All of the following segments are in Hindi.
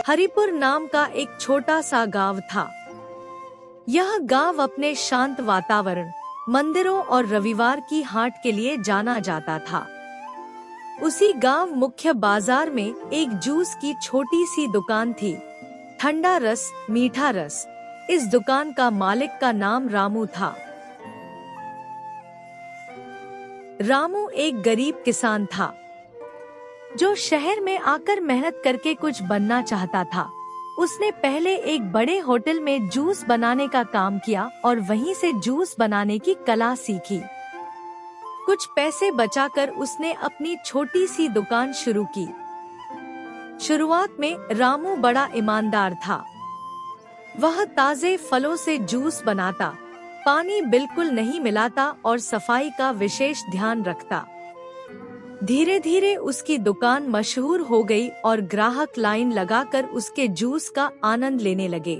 हरिपुर नाम का एक छोटा सा गांव था। यह गांव अपने शांत वातावरण, मंदिरों और रविवार की हाट के लिए जाना जाता था। उसी गांव मुख्य बाजार में एक जूस की छोटी सी दुकान थी। ठंडा रस, मीठा रस। इस दुकान का मालिक का नाम रामू था। रामू एक गरीब किसान था जो शहर में आकर मेहनत करके कुछ बनना चाहता था। उसने पहले एक बड़े होटल में जूस बनाने का काम किया और वहीं से जूस बनाने की कला सीखी। कुछ पैसे बचाकर उसने अपनी छोटी सी दुकान शुरू की। शुरुआत में रामू बड़ा ईमानदार था। वह ताजे फलों से जूस बनाता, पानी बिल्कुल नहीं मिलाता और सफाई का विशेष ध्यान रखता। धीरे धीरे उसकी दुकान मशहूर हो गई और ग्राहक लाइन लगाकर उसके जूस का आनंद लेने लगे।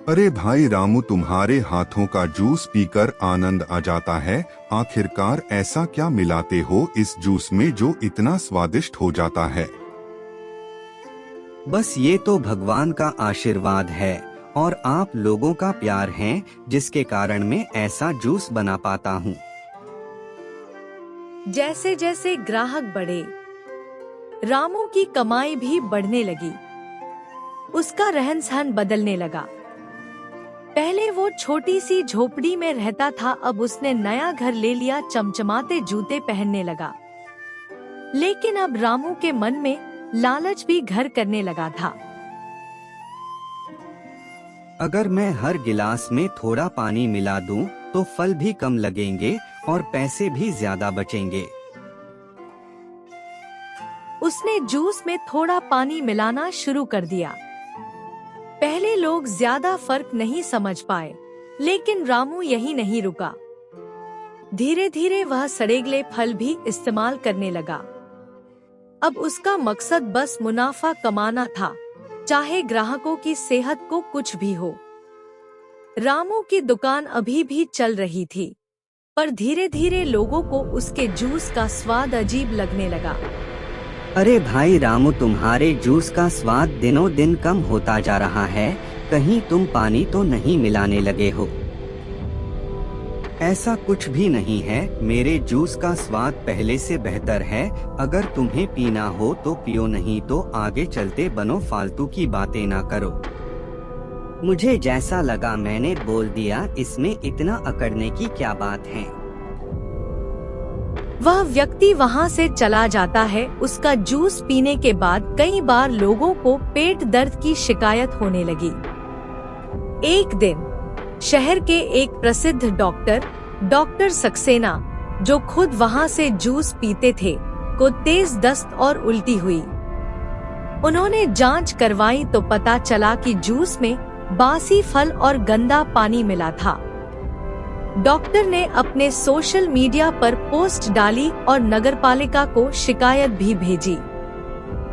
अरे भाई रामू, तुम्हारे हाथों का जूस पीकर आनंद आ जाता है। आखिरकार ऐसा क्या मिलाते हो इस जूस में जो इतना स्वादिष्ट हो जाता है? बस ये तो भगवान का आशीर्वाद है और आप लोगों का प्यार है जिसके कारण मैं ऐसा जूस बना पाता हूँ। जैसे जैसे ग्राहक बढ़े, रामू की कमाई भी बढ़ने लगी। उसका रहन सहन बदलने लगा। पहले वो छोटी सी झोपड़ी में रहता था, अब उसने नया घर ले लिया, चमचमाते जूते पहनने लगा। लेकिन अब रामू के मन में लालच भी घर करने लगा था। अगर मैं हर गिलास में थोड़ा पानी मिला दूं, तो फल भी कम लगेंगे और पैसे भी ज्यादा बचेंगे। उसने जूस में थोड़ा पानी मिलाना शुरू कर दिया। पहले लोग ज्यादा फर्क नहीं समझ पाए, लेकिन रामू यही नहीं रुका। धीरे धीरे वह सड़ेगले फल भी इस्तेमाल करने लगा। अब उसका मकसद बस मुनाफा कमाना था, चाहे ग्राहकों की सेहत को कुछ भी हो। रामू की दुकान अभी भी चल रही थी, पर धीरे धीरे लोगों को उसके जूस का स्वाद अजीब लगने लगा। अरे भाई रामू, तुम्हारे जूस का स्वाद दिनों दिन कम होता जा रहा है। कहीं तुम पानी तो नहीं मिलाने लगे हो? ऐसा कुछ भी नहीं है, मेरे जूस का स्वाद पहले से बेहतर है। अगर तुम्हें पीना हो तो पियो, नहीं तो आगे चलते बनो, फालतू की बातें ना करो। मुझे जैसा लगा मैंने बोल दिया, इसमें इतना अकड़ने की क्या बात है? वह व्यक्ति वहाँ से चला जाता है। उसका जूस पीने के बाद कई बार लोगों को पेट दर्द की शिकायत होने लगी। एक दिन शहर के एक प्रसिद्ध डॉक्टर सक्सेना, जो खुद वहाँ से जूस पीते थे, को तेज दस्त और उल्टी हुई। उन्होंने जांच करवाई तो पता चला कि जूस में बासी फल और गंदा पानी मिला था। डॉक्टर ने अपने सोशल मीडिया पर पोस्ट डाली और नगरपालिका को शिकायत भी भेजी।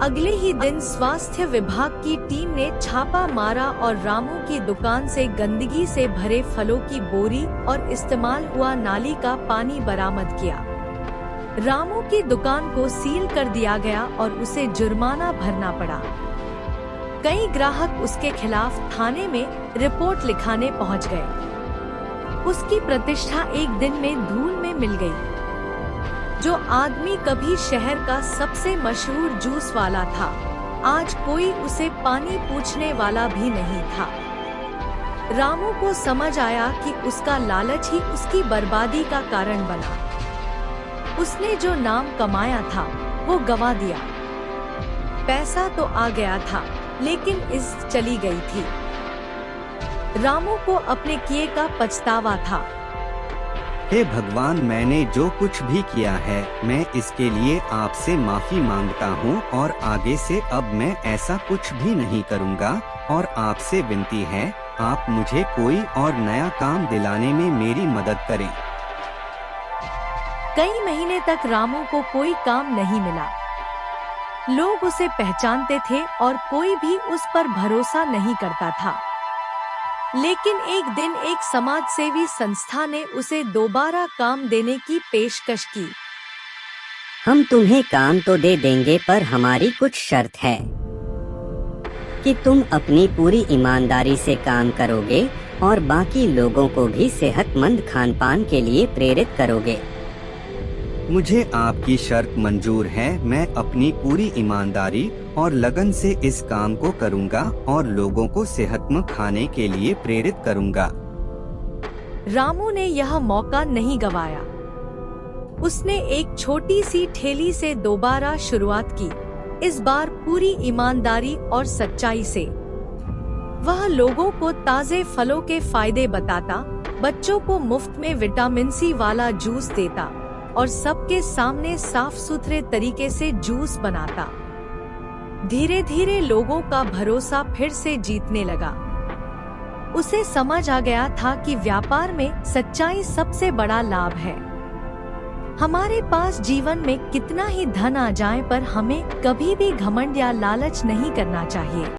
अगले ही दिन स्वास्थ्य विभाग की टीम ने छापा मारा और रामू की दुकान से गंदगी से भरे फलों की बोरी और इस्तेमाल हुआ नाली का पानी बरामद किया। रामू की दुकान को सील कर दिया गया और उसे जुर्माना भरना पड़ा। कई ग्राहक उसके खिलाफ थाने में रिपोर्ट लिखाने पहुंच गए। उसकी प्रतिष्ठा एक दिन में धूल में मिल गई। जो आदमी कभी शहर का सबसे मशहूर जूस वाला था, आज कोई उसे पानी पूछने वाला भी नहीं था। रामू को समझ आया कि उसका लालच ही उसकी बर्बादी का कारण बना। उसने जो नाम कमाया था वो गंवा दिया। पैसा तो आ गया था, लेकिन इज्जत चली गई थी। रामू को अपने किए का पछतावा था। हे भगवान, मैंने जो कुछ भी किया है मैं इसके लिए आपसे माफी मांगता हूँ और आगे से अब मैं ऐसा कुछ भी नहीं करूँगा। और आपसे विनती है, आप मुझे कोई और नया काम दिलाने में मेरी मदद करें। कई महीने तक रामू को कोई काम नहीं मिला। लोग उसे पहचानते थे और कोई भी उस पर भरोसा नहीं करता था। लेकिन एक दिन एक समाजसेवी संस्था ने उसे दोबारा काम देने की पेशकश की। हम तुम्हें काम तो दे देंगे, पर हमारी कुछ शर्त है कि तुम अपनी पूरी ईमानदारी से काम करोगे और बाकी लोगों को भी सेहतमंद खानपान के लिए प्रेरित करोगे। मुझे आपकी शर्त मंजूर है। मैं अपनी पूरी ईमानदारी और लगन से इस काम को करूंगा और लोगों को सेहतमंद खाने के लिए प्रेरित करूंगा। रामू ने यह मौका नहीं गवाया। उसने एक छोटी सी ठेली से दोबारा शुरुआत की, इस बार पूरी ईमानदारी और सच्चाई से। वह लोगों को ताजे फलों के फायदे बताता, बच्चों को मुफ्त में विटामिन सी वाला जूस देता और सबके सामने साफ सुथरे तरीके से जूस बनाता। धीरे धीरे लोगों का भरोसा फिर से जीतने लगा। उसे समझ आ गया था कि व्यापार में सच्चाई सबसे बड़ा लाभ है। हमारे पास जीवन में कितना ही धन आ जाए, पर हमें कभी भी घमंड या लालच नहीं करना चाहिए।